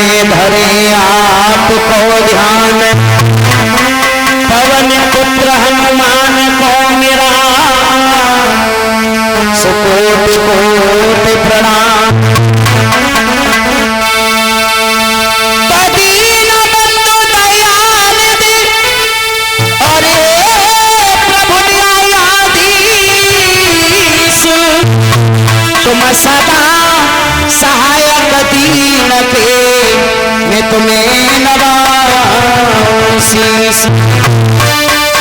में धरे आपको ध्यान, पवन पुत्र हनुमान को मेरा सुकोट कोट प्रणाम। दीन बंधु दयानिधि और प्रभु न्यायाधीश, तुम सदा सहायक दीन के, मैं तुम्हें नवाशीष।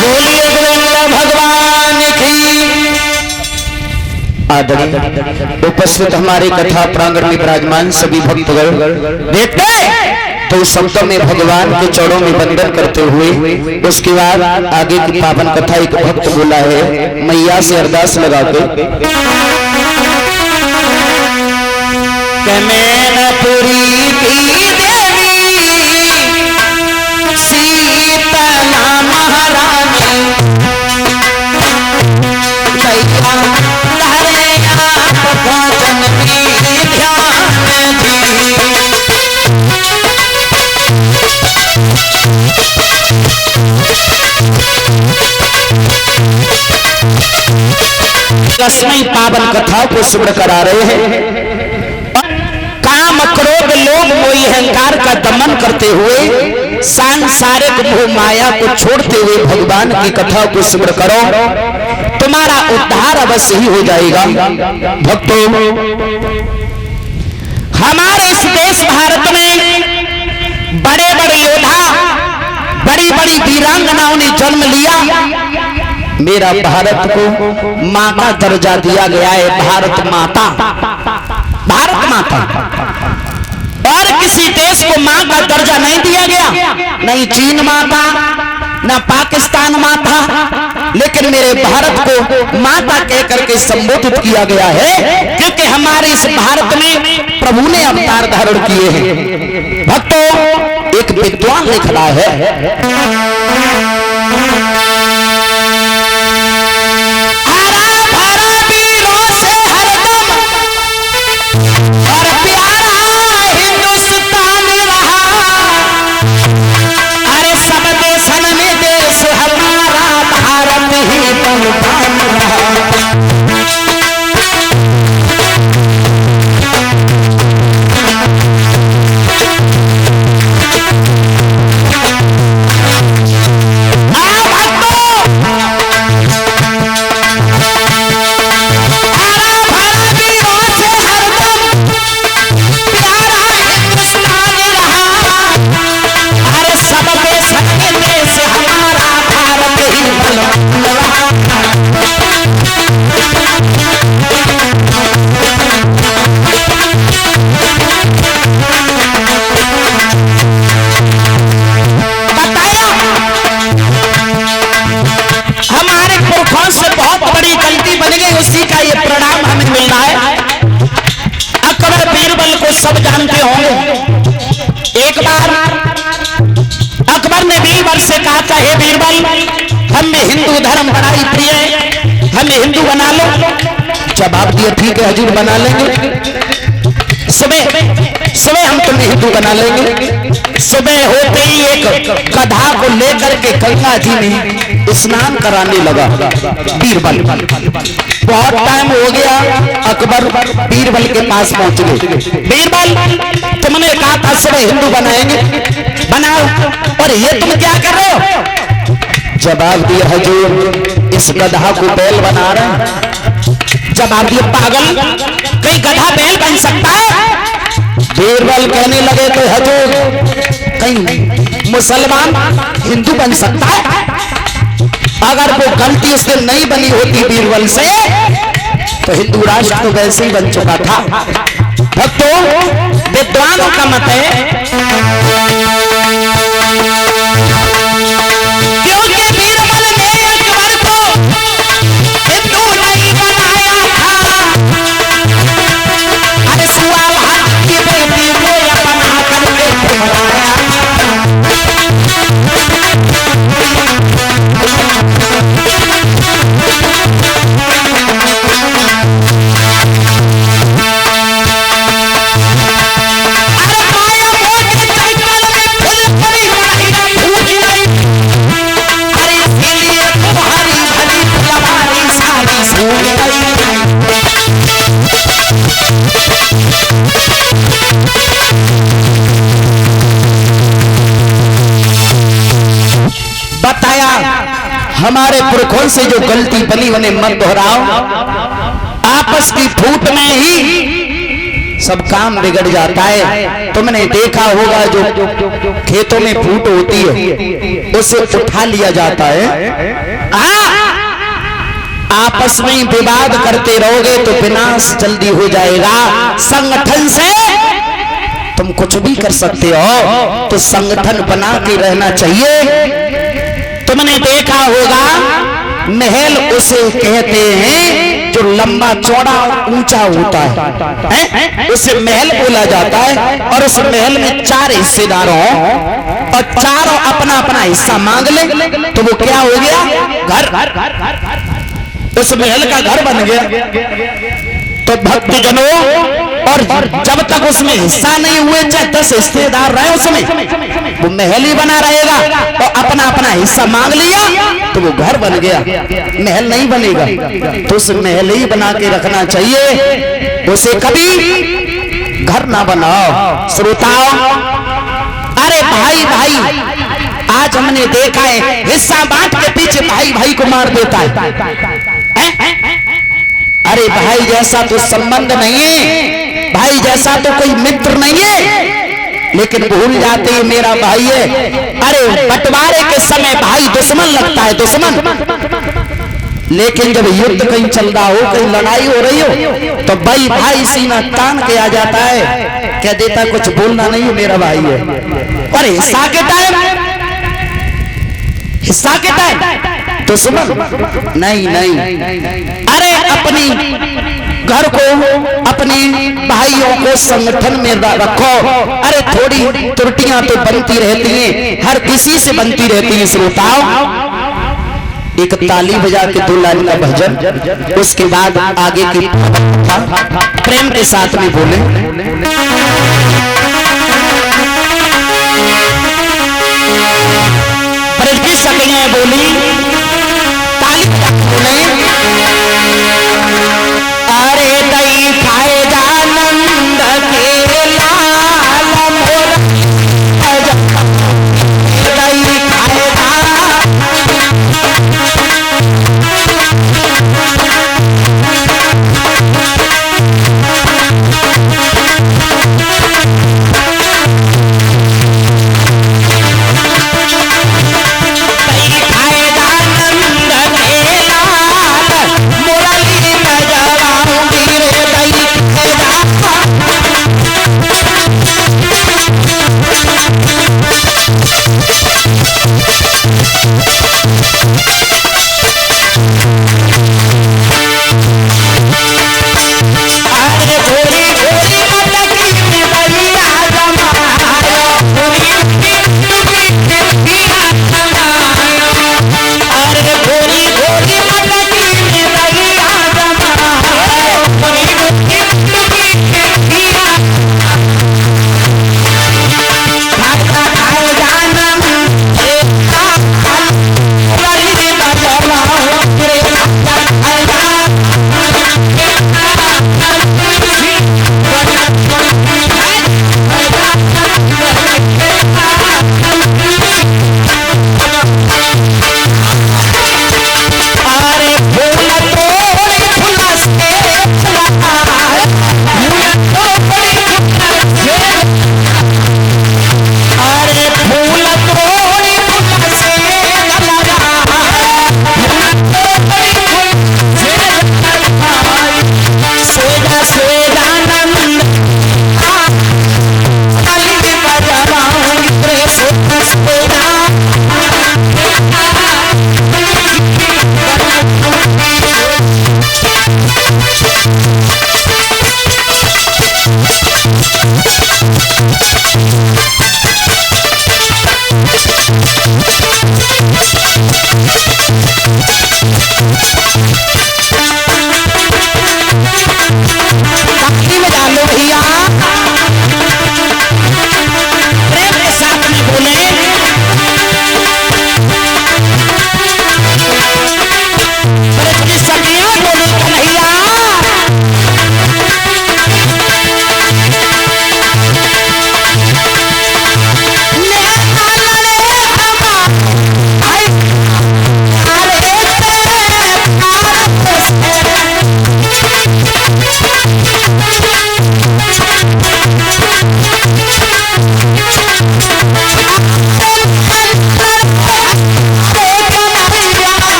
बोलिए गोविंद भगवान की। आदरणीय उपस्थित हमारे कथा प्रांगण में विराजमान सभी भक्तगण देखते तो शब्दों में भगवान के चरणों में वंदन करते हुए उसके बाद आगे की पावन कथा एक भक्त बोला है मैया से अरदास लगा के, मैनपुरी की देवी सीता महारानी, लहरे आप भजन की ध्यान दी। रसमयी पावन कथा को सुन करा रहे हैं। काम क्रोध लोभ मोह अहंकार का दमन करते हुए सांसारिक मोह माया को छोड़ते हुए भगवान की कथा को सुन करो, तुम्हारा उद्धार अवश्य ही हो जाएगा। भक्तों, हमारे इस देश भारत में बड़े बड़े योद्धा, बड़ी बड़ी वीरांगनाओं ने जन्म लिया। मेरा भारत को मां का दर्जा दिया गया है, भारत माता, भारत माता। और किसी देश को मां का दर्जा नहीं दिया गया, नहीं चीन माता, न पाकिस्तान माता, लेकिन मेरे भारत को माता कहकर के संबोधित किया गया है, क्योंकि हमारे इस भारत में प्रभु ने अवतार धारण किए हैं। भक्तों, एक विद्वान लिख रहा है, उसी का ये प्रणाम हमें मिल रहा है। अकबर बीरबल को सब जानते होंगे। एक बार अकबर ने बीरबल से कहा था, हे बीरबल, हमें हिंदू धर्म बड़ा ही प्रिय है, हमें हिंदू बना लो। जवाब दिया, ठीक है हजूर, बना लेंगे। सुबह सुबह हम तुम्हें हिंदू बना लेंगे। सुबह होते ही एक गधा को लेकर के गंगा जी में स्नान कराने लगा बीरबल। बहुत टाइम हो गया, अकबर बीरबल के पास पहुंच गए। बीरबल, तुमने कहा था सुबह हिंदू बनाएंगे, बनाओ, और ये तुम क्या कर रहे हो? जवाब दिया, हजूर, इस गधा को बैल बना रहे हैं। जवाब दिया, पागल, कहीं गधा बैल बन सकता है? बीरबल कहने लगे, तो हजूर, कहीं मुसलमान हिंदू बन सकता है? अगर वो गलती उससे नहीं बनी होती बीरबल से, तो हिंदू राष्ट्र तो वैसे ही बन चुका था। भक्तों, विद्वानों का मत है, क्योंकि बीरबल ने अकबर को हिंदू नहीं बनाया था। अरे सवाल हक की बेटी को अपना करके बनाया। अरे माया मोह हमारे पुरखों से जो गलती बनी उन्हें मत दोहराओ। आपस की फूट में ही सब काम बिगड़ जाता है। तुमने देखा होगा जो खेतों में फूट होती है उसे उठा लिया जाता है। आपस में विवाद करते रहोगे तो विनाश जल्दी हो जाएगा। संगठन से तुम कुछ भी कर सकते हो, तो संगठन बना के रहना चाहिए। तुमने देखा होगा महल उसे कहते हैं जो लंबा चौड़ा ऊंचा होता है, उसे महल बोला जाता है। और उस महल में 4 हिस्सेदार हो और चारों अपना अपना हिस्सा मांग ले तो वो क्या हो गया? घर। उस महल का घर बन गया। तो भक्तजनों, और जब तक उसमें हिस्सा नहीं हुए, चाहे 10 हिस्सेदार रहे उसमें, वो महल ही बना रहेगा। और अपना अपना हिस्सा मांग लिया तो वो घर बन गया, महल नहीं बनेगा। तो उस महल ही बना के रखना चाहिए, उसे कभी घर ना बनाओ। श्रोताओं, अरे भाई भाई, आज हमने देखा है हिस्सा बांट के पीछे भाई भाई को मार देता है। अरे भाई जैसा तो संबंध नहीं है, भाई जैसा तो कोई मित्र नहीं है, लेकिन भूल जाते हैं मेरा भाई है। अरे बंटवारे के समय भाई दुश्मन लगता है, दुश्मन। लेकिन जब युद्ध कहीं चल रहा हो, कहीं लड़ाई हो रही हो, तो भाई भाई सीना तान के आ जाता है, कह देता कुछ बोलना नहीं है, मेरा भाई है। और हिस्सा के टाइम, हिस्सा के टाइम दुश्मन नहीं। अरे अपनी घर को, अपने भाइयों को संगठन में रखो। अरे थोड़ी त्रुटियां तो बनती रहती हैं, हर किसी से बनती रहती है। श्रोताओं, एक ताली बजा के 2 लाइन का भजन, उसके बाद आगे की प्रेम के साथ में बोले। सकलियां बोली, ताली बोले। अरे दई खाए जा नंद के लाल मोर, दई खाए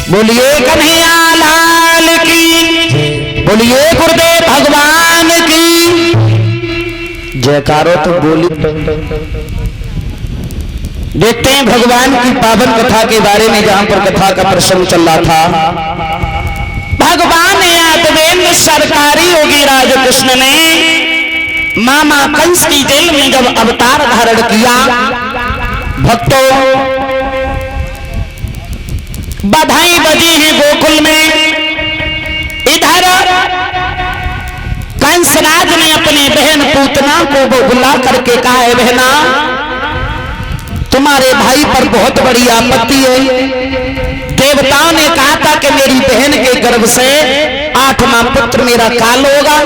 बोलिए कन्हैया लाल की, बोलिए गुरुदेव भगवान की जयकारो। तो बोली देखते हैं भगवान की पावन कथा के बारे में, जहां पर कथा का प्रसंग चल रहा था। भगवान यादवेंद्र सरकारी योगी राजकृष्ण ने मामा कंस की जेल में जब अवतार धारण किया, भक्तों बधाई बजी है गोकुल में। इधर कंसराज ने अपनी बहन पूतना को बुला करके कहा है, बहना तुम्हारे भाई पर बहुत बड़ी आपत्ति है। देवताओं ने कहा था कि मेरी बहन के गर्भ से 8वां पुत्र मेरा काल होगा,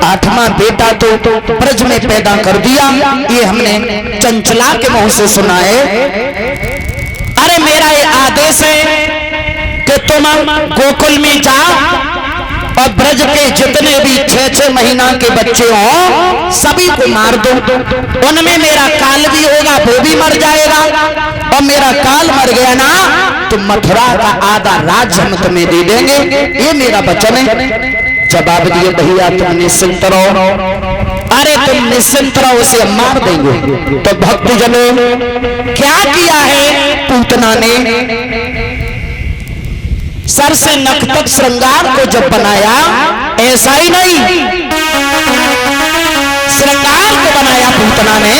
8वां बेटा तो ब्रज में पैदा कर दिया। ये हमने चंचला के मुंह से सुना है। अरे मेरा ये आदेश है कि तुम गोकुल में जाओ और ब्रज के जितने भी 6-6 महीना के बच्चे हों सभी को मार दो। उनमें मेरा काल भी होगा, वो भी मर जाएगा। और मेरा काल मर गया ना तो मथुरा का आधा राज्य हम तुम्हें दे देंगे, ये मेरा वचन है। जवाब दिए, भैया तुम निश्चिंत रहो। अरे तुम निश्चिंत रहो, उसे हम मार देंगे। तो भक्तजनों क्या किया है पूतना ने, सर से नख तक श्रृंगार को जब बनाया, ऐसा ही नहीं श्रृंगार को बनाया पूतना ने।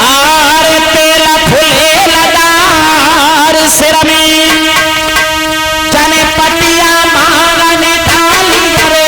आर तेरा फुले लगार सिर में चने पटिया मांगने डाली रे।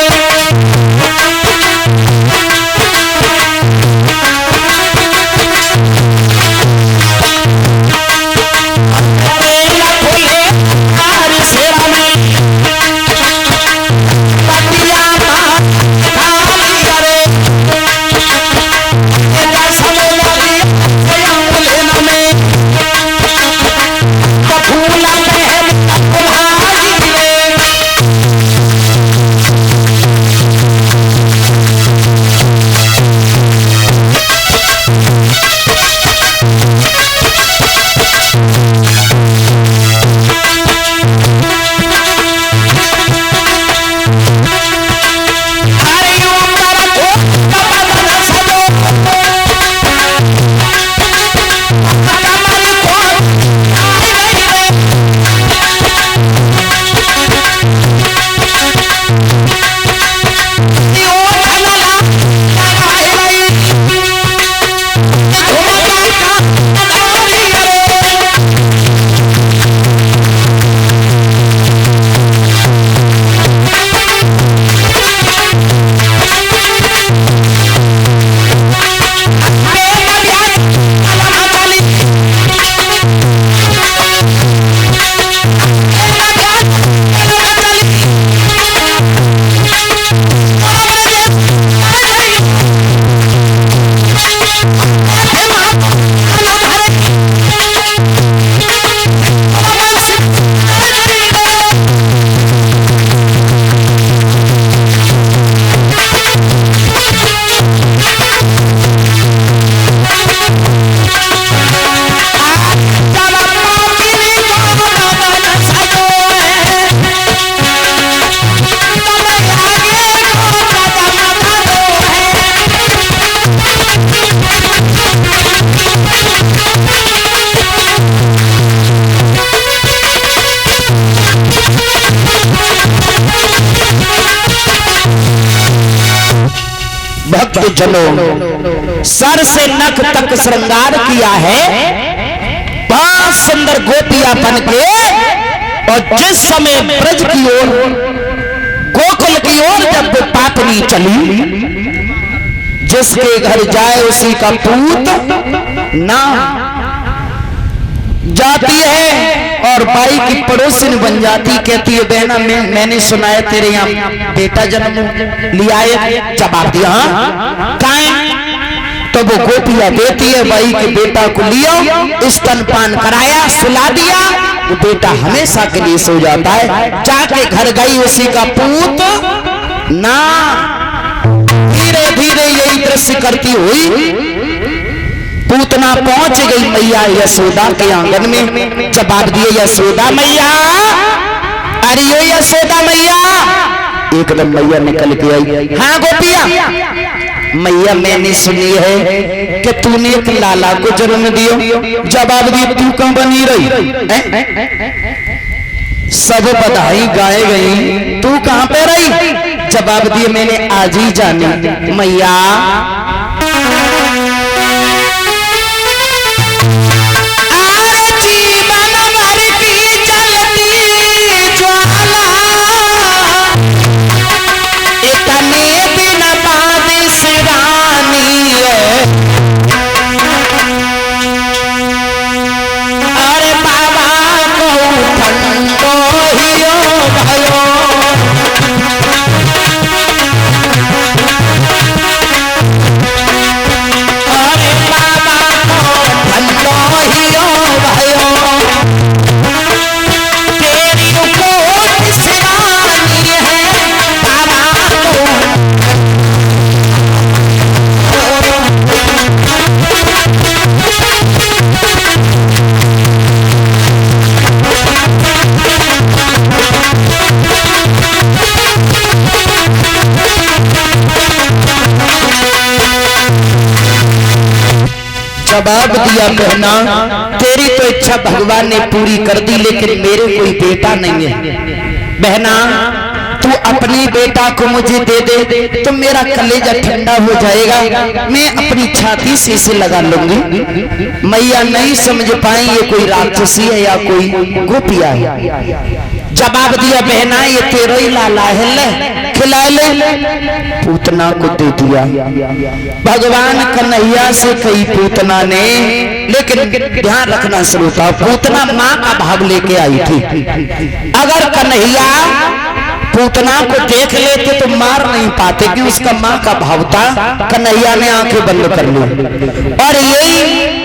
भक्तजनों सर से नख तक श्रृंगार किया है, 5 सुंदर गोपियां बन के। और जिस समय ब्रज की ओर गोकुल की ओर जब पापनी चली, जिसके घर जाए उसी का पूत ना जाती है और भाई की पड़ोसिन बन जाती। कहती है बहना मैंने सुना है तेरे यहाँ बेटा जन्म लिया है। जवाब दिया हाँ, तो वो गोपियां देती है भाई कि बेटा को लियो, स्तनपान कराया, सुला दिया, वो बेटा हमेशा के लिए सो जाता है। जाके घर गई उसी का पूत ना, धीरे धीरे यही दृश्य करती हुई पूतना पहुंच गई मैया यशोदा के आंगन में। जवाब दिए यशोदा मैया, अरे यो यशोदा मैया। एकदम मैया निकल के आई, हाँ गोपिया मैया मैंने सुनी है कि तूने एक लाला को जन्म दियो। जवाब दिए तू कहां बनी रही, सब बधाई गाए गई, तू कहां पे रही। जवाब दिए मैंने आज ही जानी मैया। जवाब दिया बहना तेरी तो इच्छा भगवान ने पूरी कर दी, लेकिन मेरे कोई बेटा नहीं है। बहना तू अपनी बेटा को मुझे दे दे तो मेरा कलेजा ठंडा हो जाएगा, मैं अपनी छाती से इसे लगा लूंगी। मैया नहीं समझ पाई ये कोई राक्षसी है या कोई गोपिया है। जवाब दिया बहना ये तेरा ही लाला है, ले खिला ले। पूतना को दे दिया। भगवान कन्हैया से कही पूतना ने, लेकिन ध्यान रखना श्रोता, पूतना माँ का भाव लेके आई थी। अगर कन्हैया पूतना को देख लेते तो मार नहीं पाते कि उसका माँ का भाव था। कन्हैया ने आंखें बंद कर ली। और यही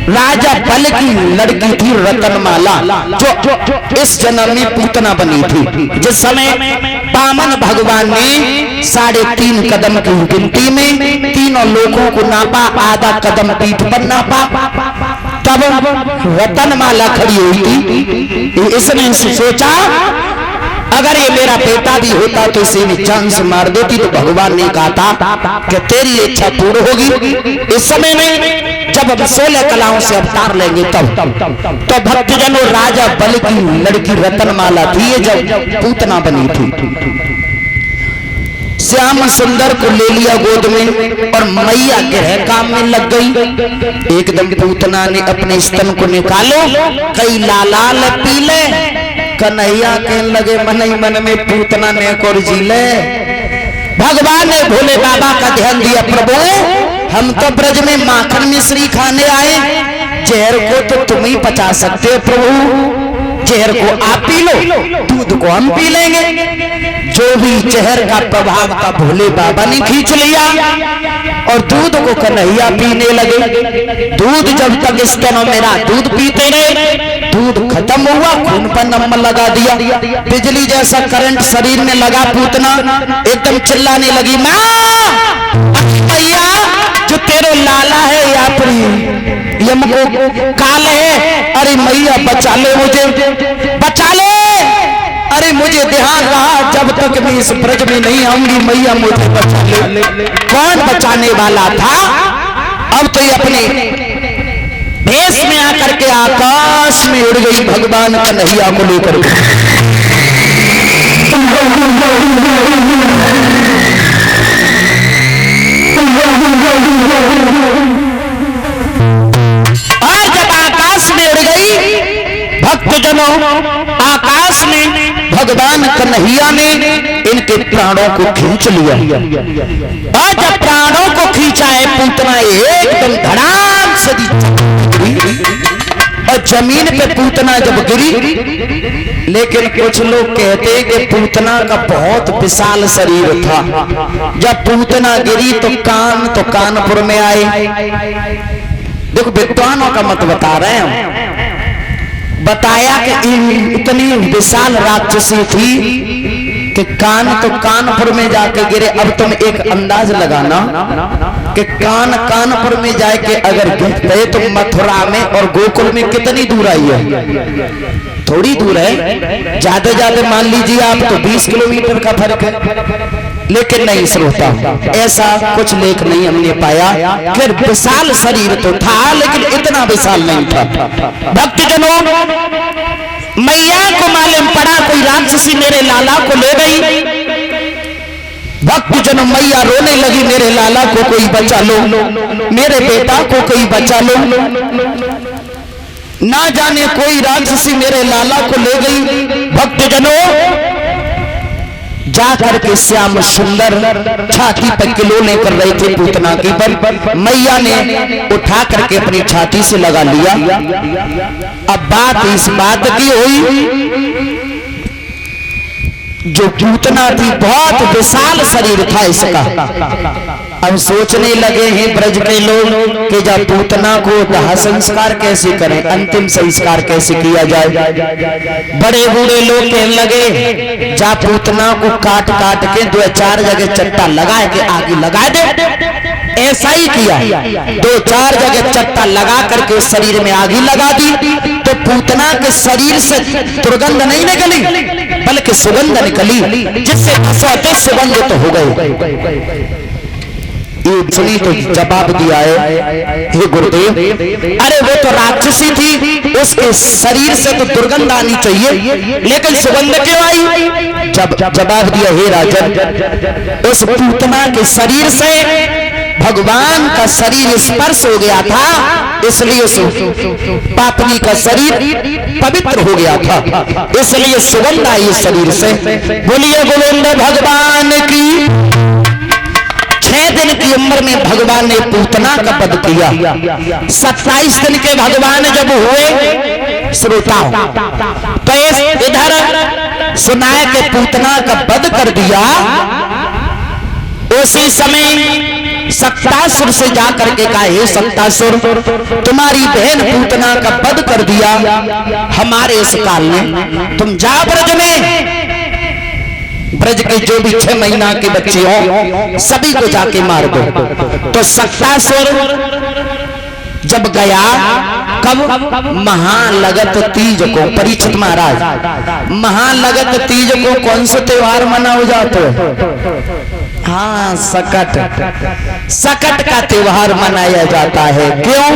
राजा बल की लड़की थी रतनमाला, जो इस जन्म में पूतना बनी थी। जिस समय पामन भगवान ने 3.5 कदम की गिनती में तीनों लोगों को नापा, आधा कदम पीठ पर नापा, तब रतनमाला खड़ी हुई थी। इसने सोचा अगर ये मेरा बेटा भी होता तो इसे भी जान से मार देती। तो भगवान ने कहा था कि तेरी इच्छा पूर्ण होगी। इस समय में जब हम 16 कलाओं से अवतार लेंगे तब तो भक्तजनों राजा बल की लड़की रतनमाला थी ये जब पूतना बनी थी। श्याम सुंदर को ले लिया गोद में और मैया गृह काम में लग गई। एकदम पूतना ने अपने स्तन को निकालो, कई लालाल पीले। कन्हैया कहने लगे मन ही मन में पूतना ने और जी ले। भगवान ने भोले बाबा का ध्यान दिया, प्रभु हम तो ब्रज में माखन मिश्री खाने आए, जहर को तो तुम ही पचा सकते हो प्रभु, जहर को आप पी लो, दूध को हम पी लेंगे। जो भी जहर का प्रभाव था भोले बाबा ने खींच लिया और दूध को कन्हैया पीने लगे। दूध जब तक स्तनों मेरा दूध पीते रहे, दूध खत्म हुआ, खून पर नंबर लगा दिया, बिजली जैसा करंट शरीर में लगा। पूतना एकदम चिल्लाने लगी, माँ भैया जो तेरे लाला है या फिर यमको काल है, अरे मैया बचा ले मुझे, बचा ले। अरे मुझे ध्यान रहा जब तक मैं इस ब्रज में नहीं आऊंगी मैया मुझे बचा ले। कौन बचाने वाला था? अब तो ये अपने भेष में आकर के आकाश में उड़ गई भगवान कन्हैया को लेकर। और जब आकाश में उड़ गई भक्तजनों, आकाश में भगवान कन्हैया ने इनके प्राणों को खींच लिया। और जब प्राणों को खींचा है पूतना एकदम धड़ाम से दी और जमीन पे पूतना जब गिरी, लेकिन कुछ लोग कहते हैं कि पूतना का बहुत विशाल शरीर था। जब पूतना गिरी तो कानपुर में आए। देखो विद्वानों का मत बता रहे हैं, बताया कि इतनी विशाल राक्षसी थी कि कानपुर में जाके गिरे। अब तुम एक अंदाज लगाना कि कानपुर में जाके अगर गिरते तो मथुरा में और गोकुल में कितनी दूर आई है? थोड़ी दूर है, ज्यादा मान लीजिए आप तो 20 किलोमीटर का फर्क है। लेकिन नहीं श्रोता, ऐसा कुछ लेख नहीं हमने पाया कि विशाल शरीर तो था लेकिन इतना विशाल नहीं था। भक्तजनों, मैया को मालूम पड़ा कोई राक्षसी मेरे लाला को ले गई। भक्तजनों, मैया रोने लगी, मेरे लाला को कोई बचा लो, मेरे बेटा को कोई बचा लो। ना जाने कोई राक्षसी मेरे लाला को ले गई। भक्तजनों, जाकर के श्याम सुंदर छाती पर किलोले कर रहे थे पूतना की, पर मैया ने उठा करके अपनी छाती से लगा लिया। अब बात इस बात की हुई, जो पूतना थी बहुत विशाल शरीर था इसका। अब सोचने लगे हैं ब्रज के लोग कि जब पूतना को दाह संस्कार कैसे करें, अंतिम संस्कार कैसे किया जाए। बड़े बूढ़े लोग कहने लगे जा पूतना को काट के 2-4 जगह चट्टा लगा के आगे लगा दे। ऐसा ही किया, 2-4 जगह चट्टा लगा करके उस शरीर में आगे लगा दी तो पूतना के शरीर से दुर्गंध नहीं निकली बल्कि सुगंध निकली, जिससे सुगंध तो हो गए। ये सुनी तो जवाब दिया है, हे गुरुदेव, अरे वो तो राक्षसी थी, उसके शरीर से तो दुर्गंध आनी चाहिए लेकिन सुगंध क्यों आई? जवाब दिया, हे राजन, उस पूतना के शरीर से भगवान का शरीर स्पर्श हो गया था, इसलिए उस पापनी का शरीर पवित्र हो गया था, इसलिए सुगंध आई शरीर से। बोलिए गोविंद भगवान की। 6 दिन की उम्र में भगवान ने पूतना का वध किया। 27 दिन के भगवान जब हुए श्रोताओं, तो इधर सुनाए के पूतना का वध कर दिया। उसी समय सक्तासुर से जाकर के कहा, हे सक्तासुर, तुम्हारी बहन पूतना का वध कर दिया हमारे इस काल में, तुम जा ब्रज में, ब्रज के जो भी 6 महीना के बच्चे हो सभी को जाके मार दो। तो सक्तासुर जब गया, कब? महालगत तीज को। परीक्षित महाराज, महालगत तीज को कौन सा त्योहार मनाया जाता है? हाँ, सकट का त्योहार मनाया जाता है। क्यों?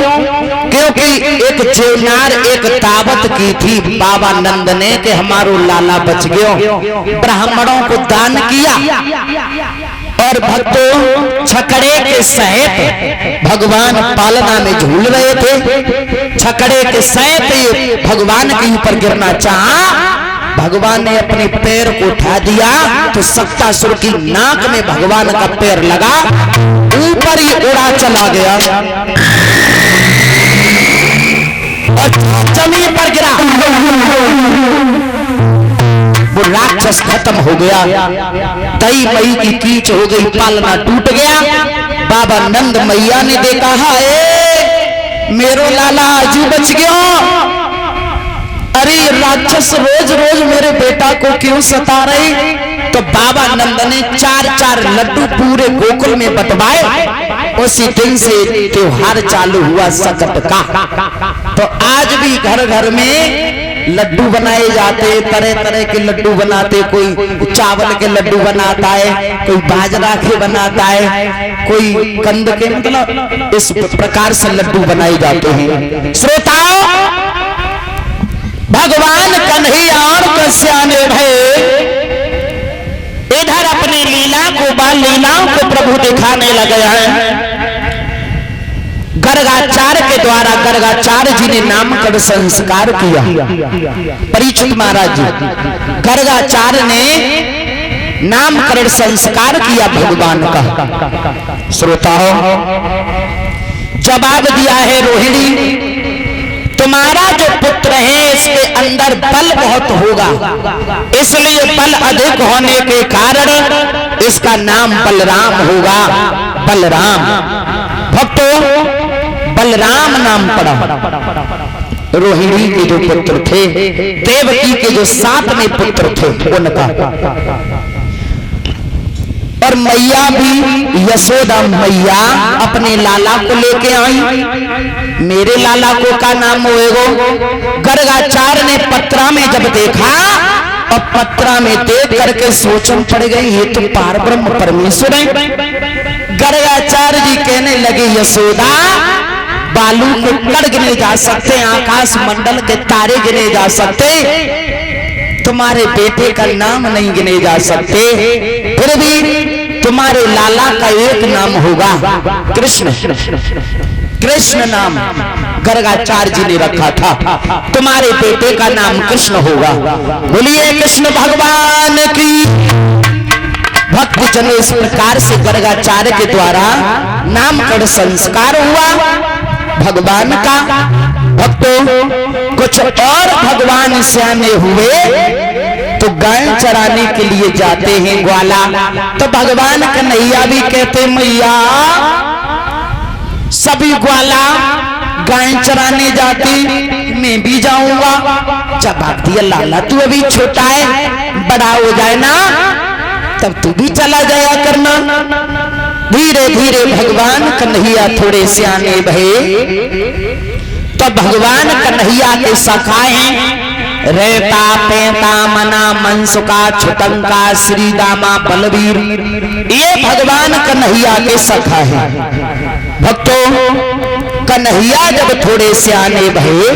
क्योंकि एक जेवनार एक ताबत की थी बाबा नंद ने कि हमारो लाला बच गयो, ब्राह्मणों को दान किया। और भक्तों, छकड़े के सहित भगवान पालना में झूल रहे थे, छकड़े के सहित भगवान के ऊपर गिरना चाहा, भगवान ने अपने पैर को उठा दिया तो सक्तासुर की नाक में भगवान का पैर लगा, ऊपर ही उड़ा चला गया और जमीन पर गिरा। वो राक्षस खत्म हो गया, दई मई की कीच हो गई, पालना टूट गया। बाबा नंद मैया ने देखा, हाय मेरो लाला आजू बच गया। अरे राक्षस रोज रोज मेरे बेटा को क्यों सता रहे? तो बाबा नंद ने 4-4 लड्डू पूरे गोकुल में बंटवाए। उसी दिन से त्योहार चालू हुआ सकट का। तो आज भी घर घर में लड्डू बनाए जाते, तरह तरह के लड्डू बनाते, कोई चावल के लड्डू बनाता है, कोई बाजरा के बनाता है, कोई कंद के, मतलब इस प्रकार से लड्डू बनाए जाते हैं। श्रोताओं, भगवान कन्हैया और कश्याने भय इधर अपनी लीला को, बाल लीलाओं को प्रभु दिखाने लगे हैं। गर्गाचार्य के द्वारा गर्गाचार्य जी ने नामकरण संस्कार किया। परीक्षित महाराज जी, गर्गाचार्य ने नामकरण संस्कार किया भगवान का। श्रोताओं, जवाब दिया है रोहिणी, तुम्हारा जो इसके अंदर बल बहुत होगा, इसलिए बल अधिक होने के कारण इसका नाम बलराम होगा। बलराम भक्तों, बलराम नाम पड़ा। रोहिणी के जो पुत्र थे, देवकी के जो 7 में पुत्र थे उनका, और मैया भी यशोदा मैया अपने लाला को लेके आई। मेरे लाला को का नाम होएगो? गर्गाचार्य ने पत्रा में जब देखा, और पत्रा में देख करके सोचन पड़ गई ये तो पार ब्रह्म परमेश्वर है। गर्गाचार्य जी कहने लगे यशोदा, बालू के कण गिने जा सकते, आकाश मंडल के तारे गिने जा सकते, तुम्हारे बेटे का नाम नहीं गिने जा सकते, फिर भी तुम्हारे लाला का एक नाम होगा, कृष्ण। कृष्ण नाम गर्गाचार्य जी ने रखा था, तुम्हारे बेटे का नाम कृष्ण होगा। बोलिए कृष्ण भगवान की। भक्त जनों, इस प्रकार से गर्गाचार्य के द्वारा नामकरण संस्कार हुआ भगवान का। भक्तों, कुछ और भगवान सियाने हुए तो गाय चराने के लिए जाते हैं ग्वाला, तो भगवान कन्हैया भी कहते मैया सभी ग्वाला गाय चराने जाती, मैं भी जाऊंगा। जवाब दिया लाला तू अभी छोटा है, बड़ा हो जाए ना तब तू भी चला जाया करना। धीरे धीरे भगवान कन्हैया थोड़े सियाने भये, तो भगवान कन्हैया के सखा हैं रेता पेता मना मनसुका छुटंका श्री दामा बलवीर, ये भगवान कन्हैया के सखा हैं। भक्तों, कन्हैया जब थोड़े सियाने भये,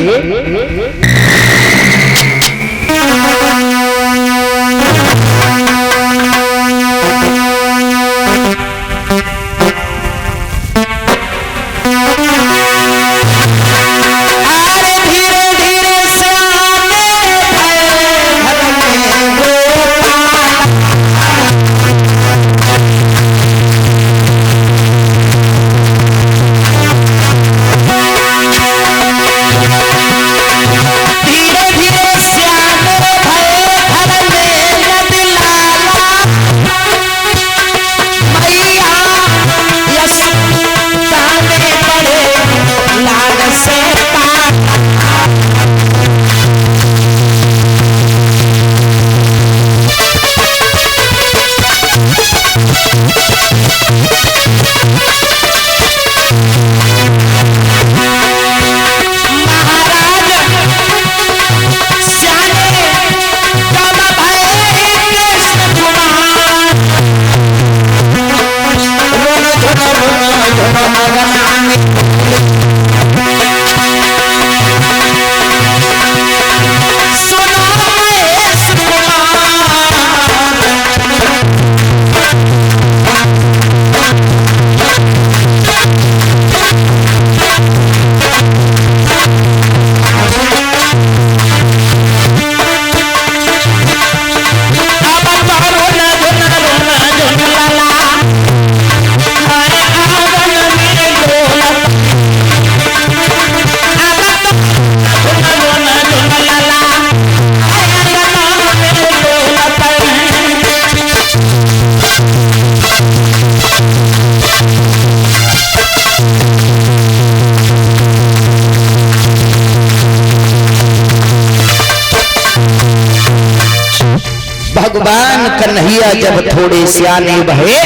भगवान कन्हैया जब थोड़े सियाने भये,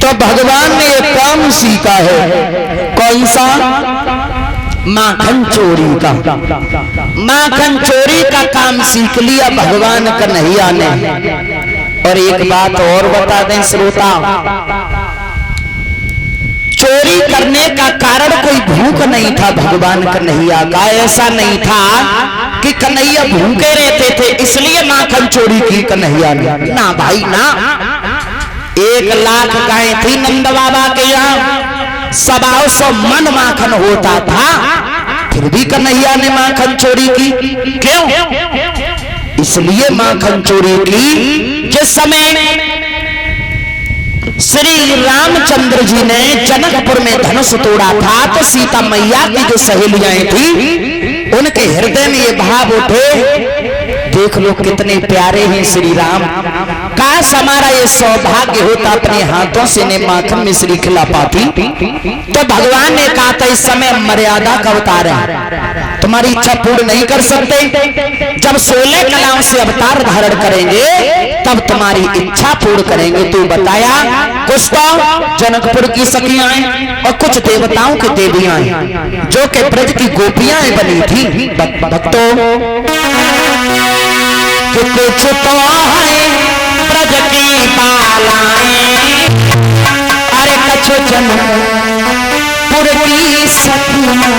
तो भगवान ने एक काम सीखा है। कौन सा? माखन चोरी का। माखन चोरी का काम सीख लिया भगवान कन्हैया ने। और एक बात और बता दें श्रोता, चोरी करने का कारण कोई भूख नहीं था भगवान कन्हैया का। ऐसा नहीं था कि कन्हैया भूखे रहते थे इसलिए माखन चोरी की कन्हैया ने, ना भाई ना। 1 लाख गाय थी नंद बाबा के यहाँ, 125 मन माखन होता था, फिर भी कन्हैया ने माखन चोरी की। क्यों? इसलिए माखन चोरी की जिस समय श्री रामचंद्र जी ने जनकपुर में धनुष तोड़ा था, तो सीता मैया की जो सहेलियां थी उनके हृदय में ये भाव उठे, देख लो कितने प्यारे हैं श्री राम, काश हमारा ये सौभाग्य होता अपने हाथों से ने माखन मिश्री खिला पाती। तो भगवान ने कहा था इस समय मर्यादा का अवतार है, तुम्हारी इच्छा पूर्ण नहीं कर सकते, जब 16 कलाओं से अवतार धारण करेंगे तब तुम्हारी इच्छा पूर्ण करेंगे। तो बताया कुछ तो जनकपुर की सखियां और कुछ देवताओं की देवियां जो कि ब्रज की गोपियां बनी थी। भक्तों कि कुछ तो है ब्रज की बालाएं, अरे कछु जनकपुर की सखियां।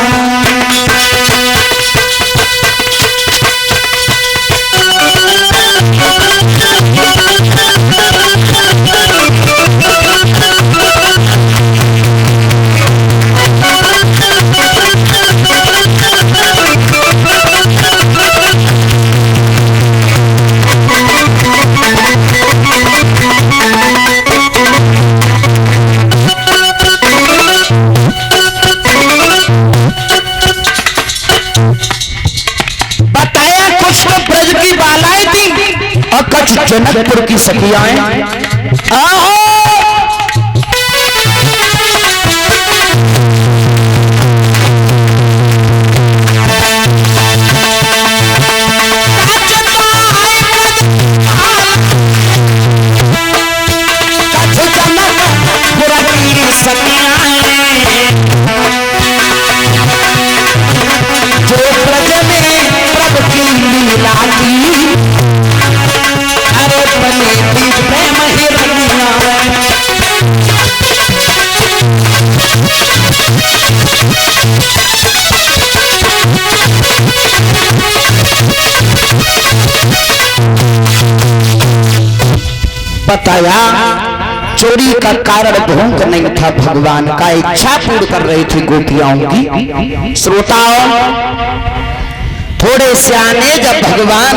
जनकपुर की सखियां आओ, जो ब्रज में प्रभु की लीला की, अरे बने बीच प्रेम ही रंगिया। बताया चोरी का कारण भोंक नहीं था, भगवान का इच्छा पूर्ण कर रही थी गोपियाओं की। श्रोताओं थोड़े सियाने जब भगवान